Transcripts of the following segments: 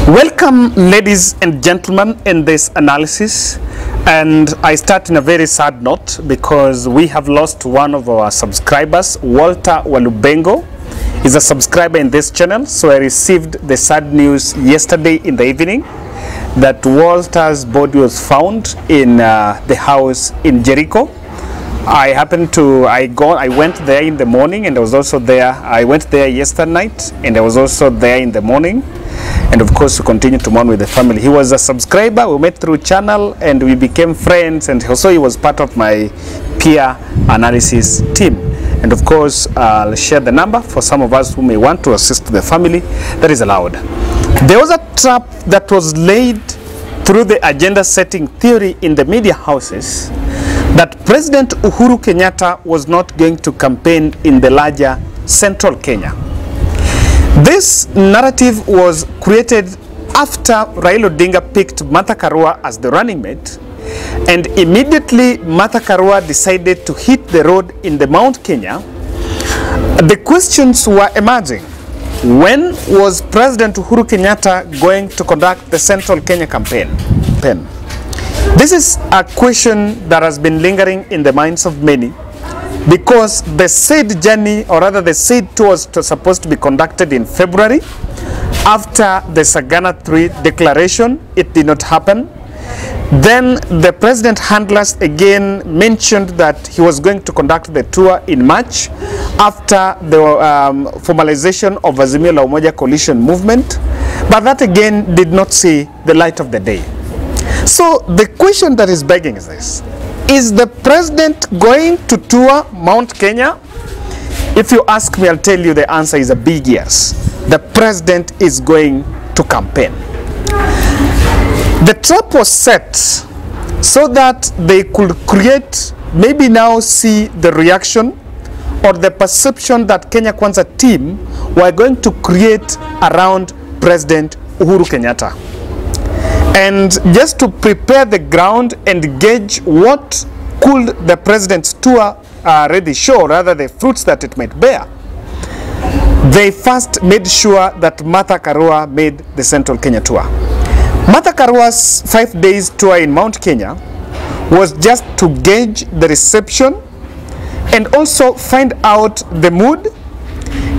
Welcome, ladies and gentlemen, in this analysis. And I start in a very sad note because we have lost one of our subscribers. Walter Walubengo is a subscriber in this channel. So I received the sad news yesterday in the evening that Walter's body was found in the house in Jericho. I went there in the morning and I was also there. I went there yesterday night and I was also there in the morning. And of course, we continue to mourn with the family. He was a subscriber. We met through channel and we became friends. And also he was part of my peer analysis team. And of course, I'll share the number for some of us who may want to assist the family. That is allowed. There was a trap that was laid through the agenda setting theory in the media houses that President Uhuru Kenyatta was not going to campaign in the larger central Kenya. This narrative was created after Raila Odinga picked Martha Karua as the running mate, and immediately Martha Karua decided to hit the road in the Mount Kenya. The questions were emerging. When was President Uhuru Kenyatta going to conduct the central Kenya campaign? This is a question that has been lingering in the minds of many, because the said journey, or rather the said tour, was supposed to be conducted in February. After the Sagana 3 declaration, it did not happen. Then the president handlers again mentioned that he was going to conduct the tour in March after the formalization of Azimio la Umoja coalition movement, but that again did not see the light of the day. So the question that is begging is this: is the president going to tour Mount Kenya? If you ask me, I'll tell you the answer is a big yes. The president is going to campaign. The trap was set so that they could create, maybe now see the reaction or the perception that Kenya Kwanza team were going to create around President Uhuru Kenyatta. And just to prepare the ground and gauge what could the president's tour really show, rather the fruits that it might bear, they first made sure that Martha Karua made the Central Kenya tour. Martha Karua's 5 days tour in Mount Kenya was just to gauge the reception and also find out the mood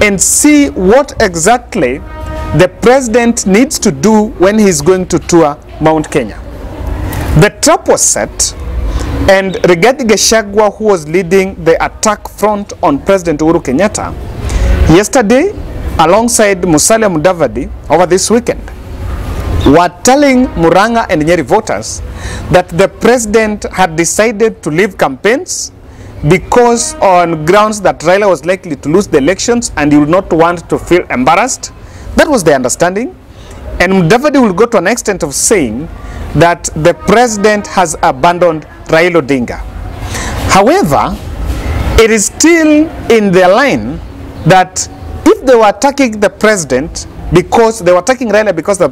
and see what exactly the president needs to do when he's going to tour Mount Kenya. The trap was set, and Rigathi Gachagua, who was leading the attack front on President Uhuru Kenyatta, yesterday, alongside Musalia Mudavadi over this weekend, were telling Muranga and Nyeri voters that the president had decided to leave campaigns because on grounds that Raila was likely to lose the elections and he would not want to feel embarrassed. That was the understanding. And Mudavadi will go to an extent of saying that the president has abandoned Raila Odinga. However, it is still in their line that if they were attacking the president because they were attacking Raila because the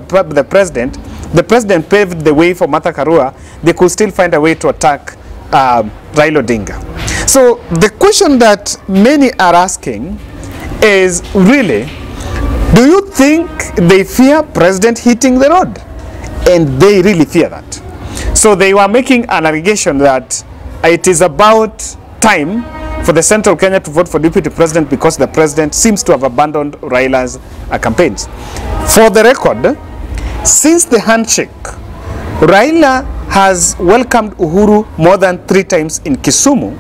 president paved the way for Martha Karua, they could still find a way to attack Raila Odinga. So the question that many are asking is really, do you think they fear president hitting the road? And they really fear that. So they were making an allegation that it is about time for the Central Kenya to vote for deputy president because the president seems to have abandoned Raila's campaigns. For the record, since the handshake, Raila has welcomed Uhuru more than 3 times in Kisumu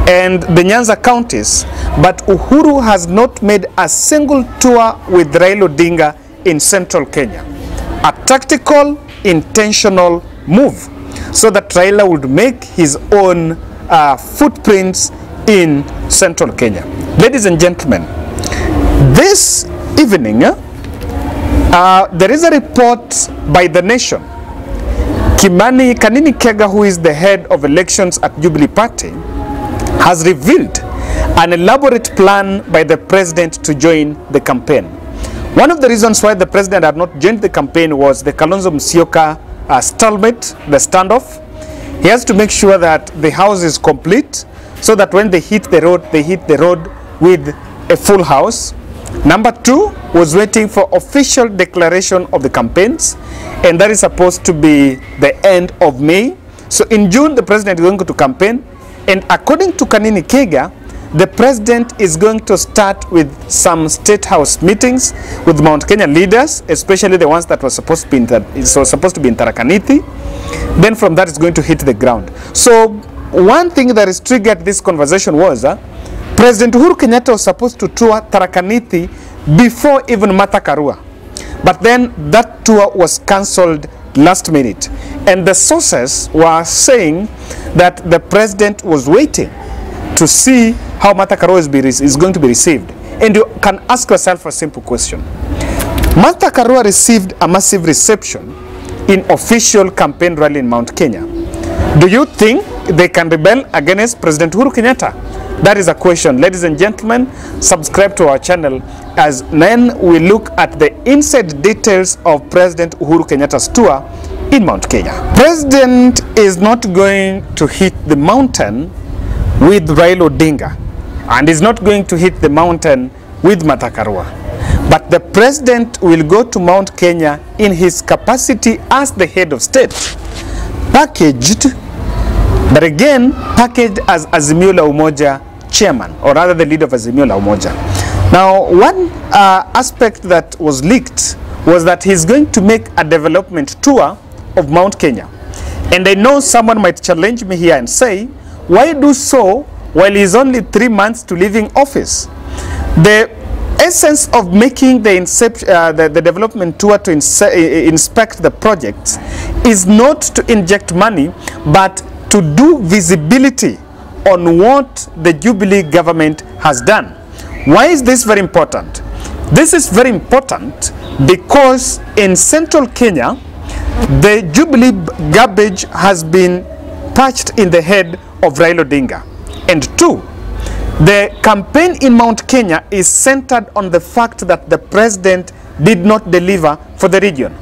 and the Nyanza counties, but Uhuru has not made a single tour with Raila Odinga in Central Kenya. A tactical, intentional move so that Raila would make his own footprints in Central Kenya. Ladies and gentlemen, this evening, there is a report by The Nation. Kanini Kega, who is the head of elections at Jubilee Party, has revealed an elaborate plan by the president to join the campaign. One of the reasons why the president had not joined the campaign was the Kalonzo Musyoka stalemate, the standoff. He has to make sure that the house is complete so that when they hit the road with a full house. Number 2 was waiting for official declaration of the campaigns, and that is supposed to be the end of May. So in June, the president is going to campaign, and according to Kanini Kega, the president is going to start with some state house meetings with Mount Kenya leaders, especially the ones that were supposed to be in Tharaka Nithi. Then from that, it's going to hit the ground. So one thing that has triggered this conversation was President Uhuru Kenyatta was supposed to tour Tharaka Nithi before even Martha Karua. But then that tour was cancelled last minute. And the sources were saying that the president was waiting to see how Martha Karua is going to be received. And you can ask yourself a simple question. Martha Karua received a massive reception in official campaign rally in Mount Kenya. Do you think they can rebel against President Uhuru Kenyatta? That is a question. Ladies and gentlemen, subscribe to our channel as then we look at the inside details of President Uhuru Kenyatta's tour in Mount Kenya. President is not going to hit the mountain with Raila Odinga, and is not going to hit the mountain with Martha Karua. But the president will go to Mount Kenya in his capacity as the head of state, packaged, but again packaged as Azimio la Umoja chairman, or rather the leader of Azimio la Umoja. Now, one aspect that was leaked was that he's going to make a development tour of Mount Kenya. And I know someone might challenge me here and say, why do so while he's only 3 months to leaving office? The essence of making the development tour to inspect the projects is not to inject money, but to do visibility on what the Jubilee government has done. Why is this very important? This is very important because in central Kenya, the Jubilee garbage has been patched in the head of Raila Odinga. And 2, the campaign in Mount Kenya is centered on the fact that the president did not deliver for the region.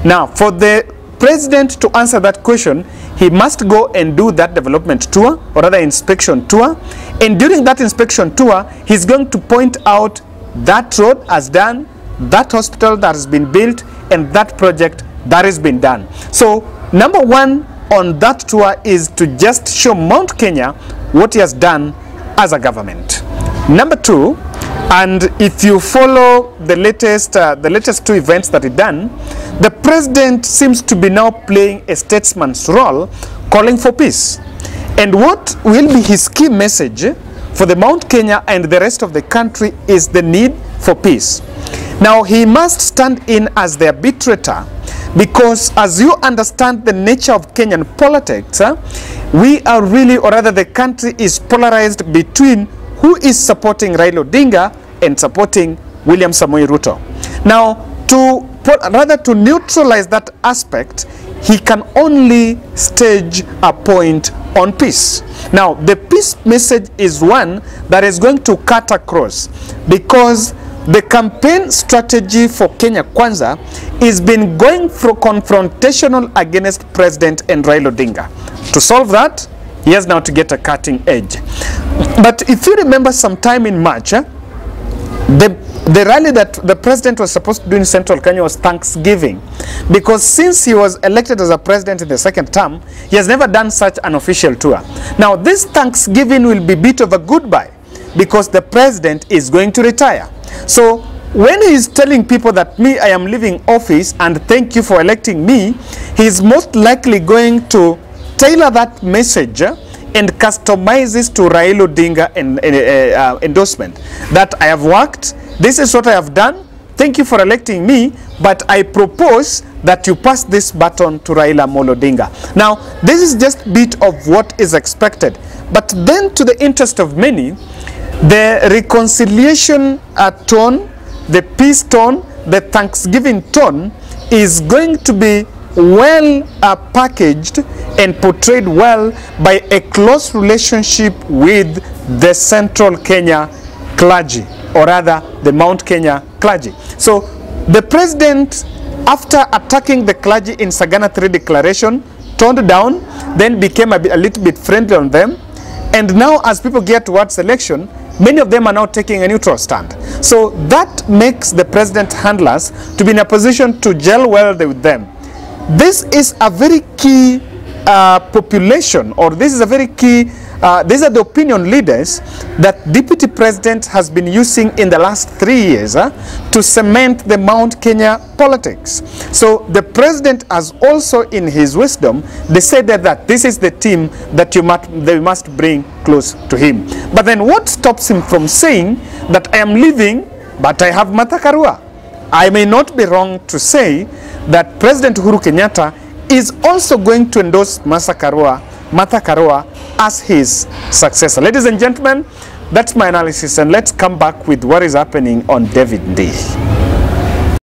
Now, for the president to answer that question, he must go and do that development tour, or rather inspection tour. And during that inspection tour, he's going to point out that road has done, that hospital that has been built, and that project that has been done. So, number 1 on that tour is to just show Mount Kenya what he has done as a government. Number 2, and if you follow the latest 2 events that he done, the president seems to be now playing a statesman's role, calling for peace. And what will be his key message for the Mount Kenya and the rest of the country is the need for peace. Now, he must stand in as the arbitrator, because as you understand the nature of Kenyan politics, we are really, or rather the country is polarized between who is supporting Raila Odinga and supporting William Samoei Ruto. Now, to neutralize that aspect, he can only stage a point on peace. Now, the peace message is one that is going to cut across, because the campaign strategy for Kenya Kwanza is been going for confrontational against President and Raila Odinga. To solve that, he has now to get a cutting edge. But if you remember sometime in March, the rally that the president was supposed to do in Central Kenya was Thanksgiving, because since he was elected as a president in the 2nd term, he has never done such an official tour. Now, this Thanksgiving will be a bit of a goodbye, because the president is going to retire. So when he is telling people that I am leaving office and thank you for electing me, he is most likely going to tailor that message and customize this to Raila Odinga endorsement. That I have worked, this is what I have done, thank you for electing me, but I propose that you pass this baton to Raila Amolo Odinga. Now, this is just a bit of what is expected. But then, to the interest of many, the reconciliation tone, the peace tone, the Thanksgiving tone is going to be well packaged and portrayed well by a close relationship with the Central Kenya clergy, or rather the Mount Kenya clergy. So the president, after attacking the clergy in Sagana 3 declaration, toned down, then became a little bit friendly on them. And now as people get towards election, Many of them are now taking a neutral stand. So that makes the president handlers to be in a position to gel well with them. This is a very key population, or this is a very key, these are the opinion leaders that Deputy President has been using in the last 3 years to cement the Mount Kenya politics. So the president has also, in his wisdom, decided that this is the team that they must bring close to him. But then what stops him from saying that I am leaving, but I have Martha Karua? I may not be wrong to say that President Uhuru Kenyatta is also going to endorse Martha Karua as his successor. Ladies and gentlemen, that's my analysis, and let's come back with what is happening on David Day.